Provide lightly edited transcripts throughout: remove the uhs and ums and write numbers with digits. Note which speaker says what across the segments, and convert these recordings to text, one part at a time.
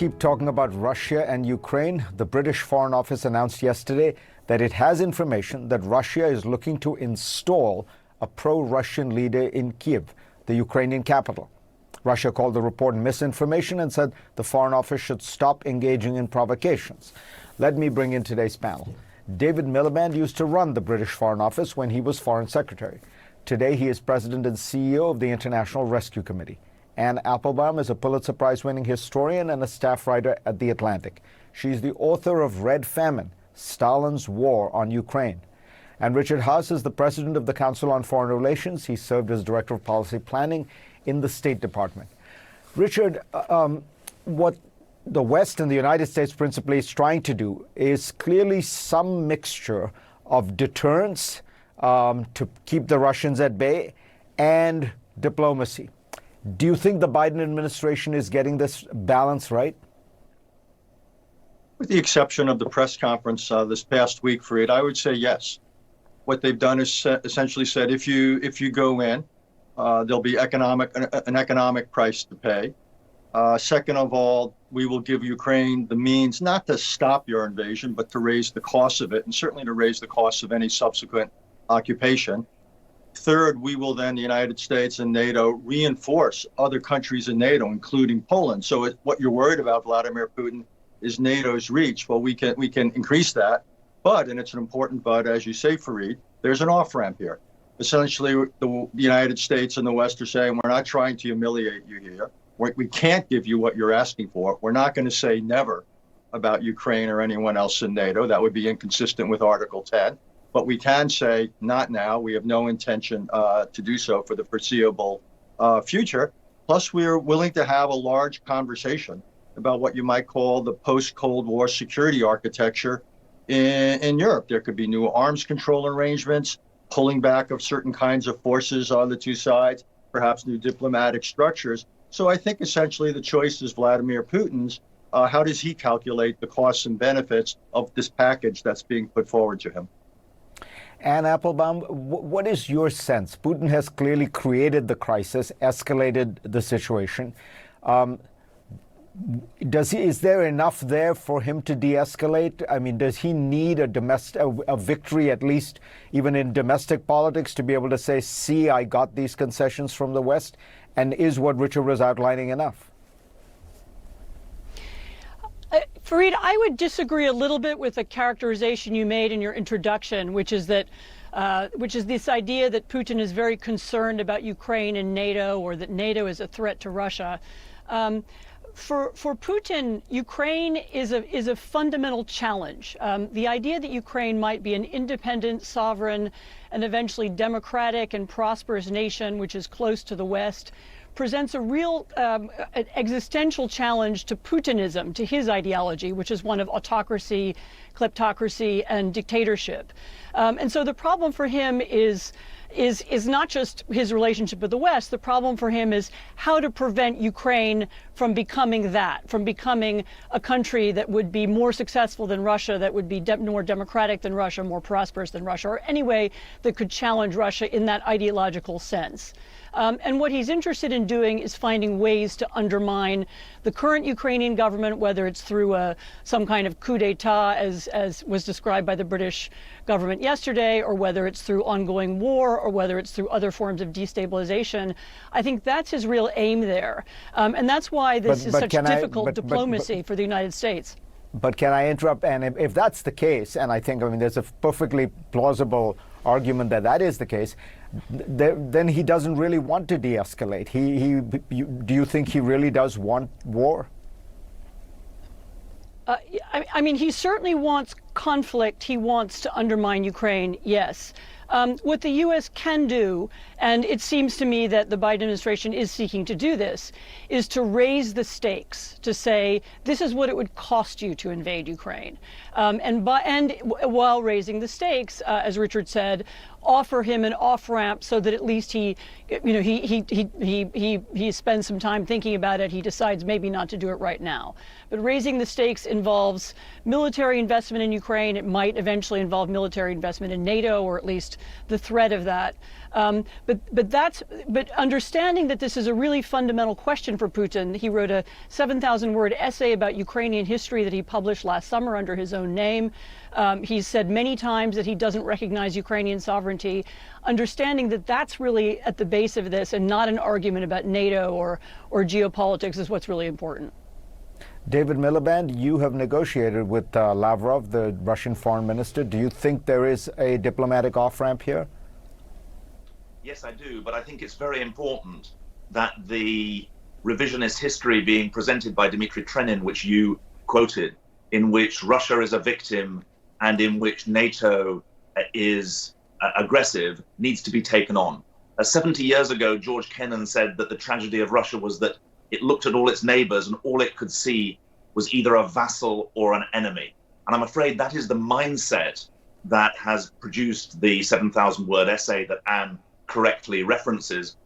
Speaker 1: keep talking about Russia and Ukraine. The British Foreign Office announced yesterday that it has information that Russia is looking to install a pro-Russian leader in Kiev, the Ukrainian capital. Russia called the report misinformation and said the Foreign Office should stop engaging in provocations. Let me bring in today's panel. David Miliband used to run the British Foreign Office when he was Foreign Secretary. Today he is President and CEO of the International Rescue Committee. Anne Applebaum is a Pulitzer Prize-winning historian and a staff writer at The Atlantic. She's the author of Red Famine, Stalin's War on Ukraine. And Richard Haas is the president of the Council on Foreign Relations. He served as Director of Policy Planning in the State Department. Richard, what the West and the United States principally is trying to do is clearly some mixture of deterrence to keep the Russians at bay and diplomacy. Do you think the Biden administration is getting this balance right?
Speaker 2: With the exception of the press conference this past week, Fareed, I would say yes. What they've done is essentially said, if you go in, there'll be an economic price to pay. Second of all, we will give Ukraine the means not to stop your invasion, but to raise the cost of it, and certainly to raise the cost of any subsequent occupation. Third, we will then, the United States and NATO, reinforce other countries in NATO, including Poland. So what you're worried about, Vladimir Putin, is NATO's reach. Well, we can increase that, but, and it's an important but, as you say, Fareed, there's an off-ramp here. Essentially, the United States and the West are saying, we're not trying to humiliate you here. We can't give you what you're asking for. We're not going to say never about Ukraine or anyone else in NATO. That would be inconsistent with Article 10. But we can say, not now. We have no intention to do so for the foreseeable future. Plus, we are willing to have a large conversation about what you might call the post-Cold War security architecture in Europe. There could be new arms control arrangements, pulling back of certain kinds of forces on the two sides, perhaps new diplomatic structures. So I think essentially the choice is Vladimir Putin's. How does he calculate the costs and benefits of this package that's being put forward to him?
Speaker 1: Anne Applebaum, what is your sense? Putin has clearly created the crisis, escalated the situation. Is there enough there for him to de-escalate? I mean, does he need a victory, at least even in domestic politics, to be able to say, see, I got these concessions from the West? And is what Richard was outlining enough?
Speaker 3: Fareed, I would disagree a little bit with the characterization you made in your introduction, which is this idea that Putin is very concerned about Ukraine and NATO, or that NATO is a threat to Russia. For Putin, Ukraine is a fundamental challenge. The idea that Ukraine might be an independent, sovereign, and eventually democratic and prosperous nation, which is close to the West, presents a real existential challenge to Putinism, to his ideology, which is one of autocracy, kleptocracy, and dictatorship. And so the problem for him is not just his relationship with the West. The problem for him is how to prevent Ukraine from becoming that, from becoming a country that would be more successful than Russia, that would be more democratic than Russia, more prosperous than Russia, or any way that could challenge Russia in that ideological sense. And what he's interested in doing is finding ways to undermine the current Ukrainian government, whether it's through some kind of coup d'etat, as was described by the British government yesterday, or whether it's through ongoing war, or whether it's through other forms of destabilization. I think that's his real aim there. And that's why this is such difficult diplomacy for the United States.
Speaker 1: But can I interrupt? And if that's the case, and I think, there's a perfectly plausible argument that that is the case, then he doesn't really want to de-escalate. Do you think he really does want war?
Speaker 3: I mean, he certainly wants conflict. He wants to undermine Ukraine, yes. What the U.S. can do, and it seems to me that the Biden administration is seeking to do this, is to raise the stakes, to say, this is what it would cost you to invade Ukraine. And while raising the stakes, as Richard said, offer him an off-ramp so that at least he spends some time thinking about it. He decides maybe not to do it right now. But raising the stakes involves military investment in Ukraine. It might eventually involve military investment in NATO, or at least the threat of that. But understanding that this is a really fundamental question for Putin, he wrote a 7,000-word essay about Ukrainian history that he published last summer under his own name. He's said many times that he doesn't recognize Ukrainian sovereignty. Understanding that that's really at the base of this and not an argument about NATO or geopolitics is what's really important.
Speaker 1: David Miliband, you have negotiated with Lavrov, the Russian foreign minister. Do you think there is a diplomatic off-ramp here?
Speaker 4: Yes, I do, but I think it's very important that the revisionist history being presented by Dmitry Trenin, which you quoted, in which Russia is a victim and in which NATO is aggressive, needs to be taken on. 70 years ago, George Kennan said that the tragedy of Russia was that it looked at all its neighbors and all it could see was either a vassal or an enemy. And I'm afraid that is the mindset that has produced the 7,000-word essay that Anne correctly references,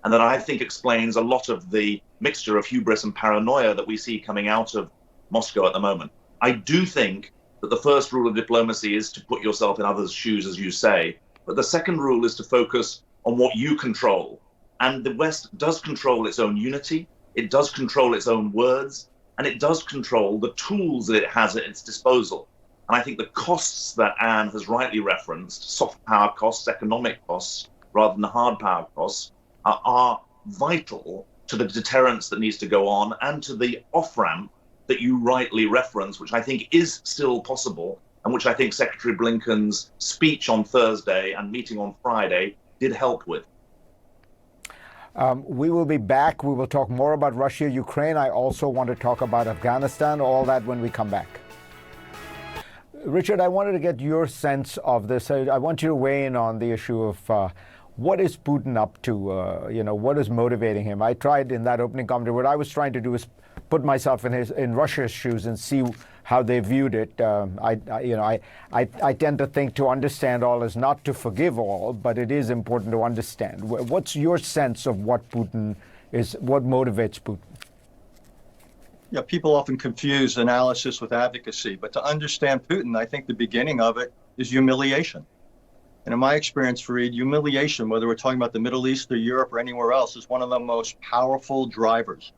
Speaker 4: and that I think explains a lot of the mixture of hubris and paranoia that we see coming out of Moscow at the moment. I do think that the first rule of diplomacy is to put yourself in others' shoes, as you say, but the second rule is to focus on what you control. And the West does control its own unity, it does control its own words, and it does control the tools that it has at its disposal. And I think the costs that Anne has rightly referenced, soft power costs, economic costs, rather than the hard power costs, are vital to the deterrence that needs to go on and to the off-ramp that you rightly reference, which I think is still possible, and which I think Secretary Blinken's speech on Thursday and meeting on Friday did help with.
Speaker 1: We will be back. We will talk more about Russia, Ukraine. I also want to talk about Afghanistan, all that when we come back. Richard, I wanted to get your sense of this. I want you to weigh in on the issue of what is Putin up to? What is motivating him? I tried in that opening commentary. What I was trying to do is put myself in Russia's shoes and see how they viewed it. I tend to think to understand all is not to forgive all, but it is important to understand. What's your sense of what Putin is? What motivates Putin?
Speaker 2: Yeah, people often confuse analysis with advocacy, but to understand Putin, I think the beginning of it is humiliation. And in my experience, Fareed, humiliation, whether we're talking about the Middle East or Europe or anywhere else, is one of the most powerful drivers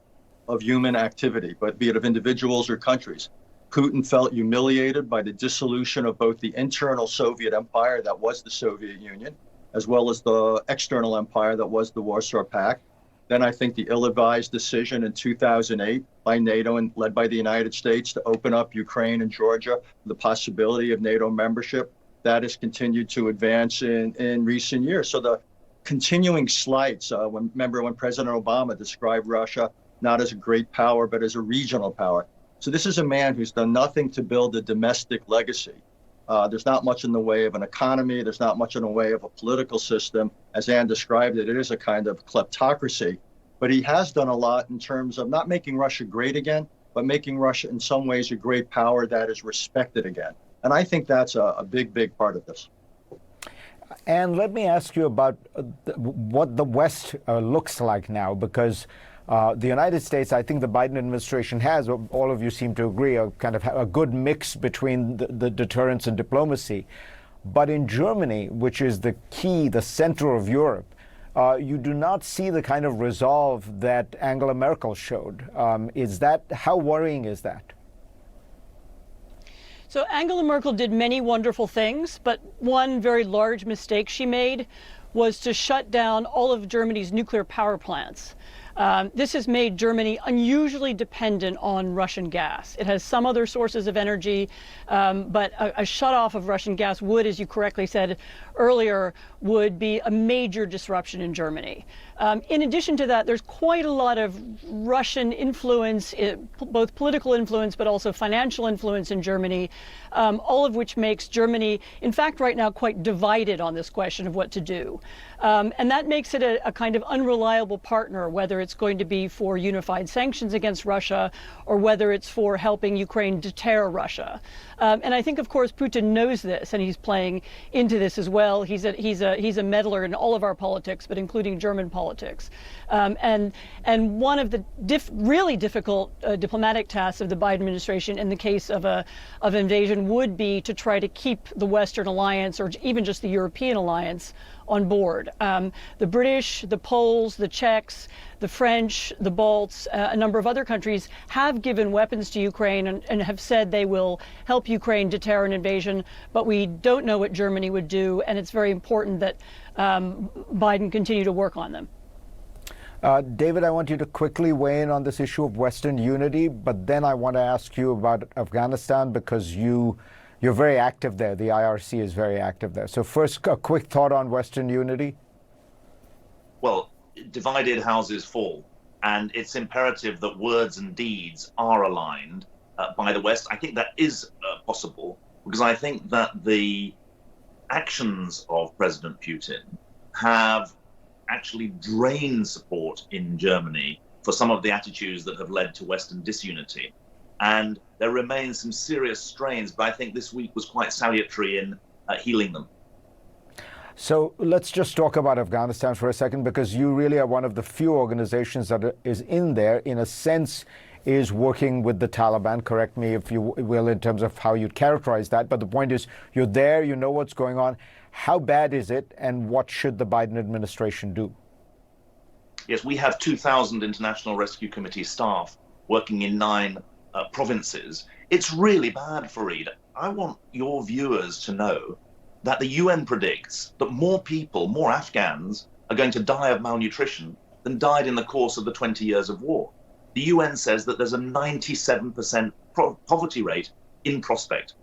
Speaker 2: of human activity, but be it of individuals or countries. Putin felt humiliated by the dissolution of both the internal Soviet empire that was the Soviet Union, as well as the external empire that was the Warsaw Pact. Then I think the ill-advised decision in 2008 by NATO and led by the United States to open up Ukraine and Georgia, the possibility of NATO membership, that has continued to advance in recent years. So the continuing slights, remember when President Obama described Russia not as a great power, but as a regional power. So this is a man who's done nothing to build a domestic legacy. There's not much in the way of an economy. There's not much in the way of a political system. As Anne described it, it is a kind of kleptocracy. But he has done a lot in terms of not making Russia great again, but making Russia in some ways a great power that is respected again. And I think that's a big, big part of this.
Speaker 1: And let me ask you about what the West looks like now, because the United States, I think the Biden administration has, all of you seem to agree, a kind of a good mix between the deterrence and diplomacy. But in Germany, which is the key, the center of Europe, you do not see the kind of resolve that Angela Merkel showed. How worrying is that?
Speaker 3: So Angela Merkel did many wonderful things, but one very large mistake she made was to shut down all of Germany's nuclear power plants. This has made Germany unusually dependent on Russian gas. It has some other sources of energy, but a shutoff of Russian gas would, as you correctly said earlier, would be a major disruption in Germany. In addition to that, there's quite a lot of Russian influence, both political influence, but also financial influence in Germany, all of which makes Germany, in fact, right now quite divided on this question of what to do. And that makes it a kind of unreliable partner, whether whether it's going to be for unified sanctions against Russia or whether it's for helping Ukraine deter Russia. And I think, of course, Putin knows this, and he's playing into this as well. He's a meddler in all of our politics, but including German politics. And one of the really difficult diplomatic tasks of the Biden administration in the case of invasion would be to try to keep the Western alliance, or even just the European alliance, on board. The British, the Poles, the Czechs, the French, the Balts, a number of other countries have given weapons to Ukraine and have said they will help Ukraine deter an invasion, but we don't know what Germany would do, and it's very important that Biden continue to work on them.
Speaker 1: David, I want you to quickly weigh in on this issue of Western unity, but then I want to ask you about Afghanistan because you're very active there. The IRC is very active there. So first, a quick thought on Western unity.
Speaker 4: Well, divided houses fall, and it's imperative that words and deeds are aligned by the West. I think that is possible because I think that the actions of President Putin have actually drained support in Germany for some of the attitudes that have led to Western disunity. And there remain some serious strains, but I think this week was quite salutary in healing them.
Speaker 1: So let's just talk about Afghanistan for a second, because you really are one of the few organizations that is in there, in a sense, is working with the Taliban. Correct me if you will in terms of how you'd characterize that. But the point is, you're there, you know what's going on. How bad is it, and what should the Biden administration do?
Speaker 4: Yes, we have 2,000 International Rescue Committee staff working in 9 provinces. It's really bad, Fareed. I want your viewers to know that the UN predicts that more people, more Afghans, are going to die of malnutrition than died in the course of the 20 years of war. The UN says that there's a 97% poverty rate in prospect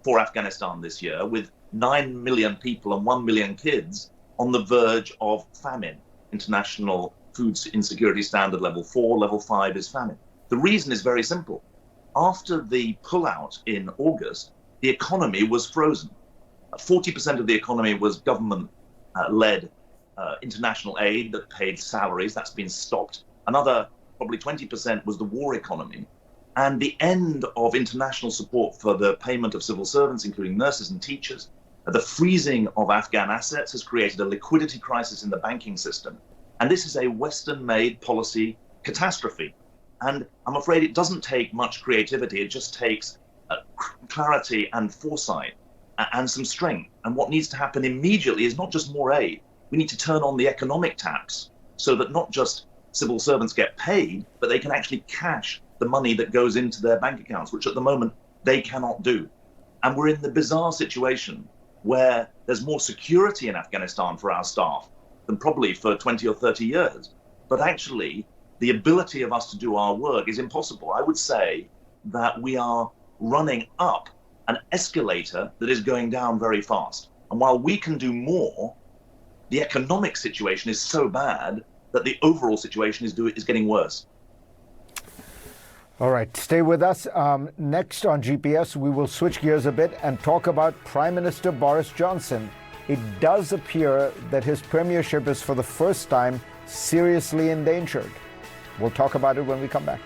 Speaker 4: for Afghanistan this year, with 9 million people and 1 million kids on the verge of famine. International Food Insecurity Standard level 4, level 5 is famine. The reason is very simple. After the pullout in August, the economy was frozen. 40% of the economy was government-led international aid that paid salaries. That's been stopped. Another probably 20% was the war economy. And the end of international support for the payment of civil servants, including nurses and teachers, the freezing of Afghan assets has created a liquidity crisis in the banking system. And this is a Western-made policy catastrophe. And I'm afraid it doesn't take much creativity. It just takes clarity and foresight and some strength. And what needs to happen immediately is not just more aid. We need to turn on the economic taps so that not just civil servants get paid, but they can actually cash the money that goes into their bank accounts, which at the moment they cannot do. And we're in the bizarre situation where there's more security in Afghanistan for our staff than probably for 20 or 30 years. But actually, the ability of us to do our work is impossible. I would say that we are running up an escalator that is going down very fast. And while we can do more, the economic situation is so bad that the overall situation is getting worse.
Speaker 1: All right, stay with us. Next on GPS, we will switch gears a bit and talk about Prime Minister Boris Johnson. It does appear that his premiership is for the first time seriously endangered. We'll talk about it when we come back.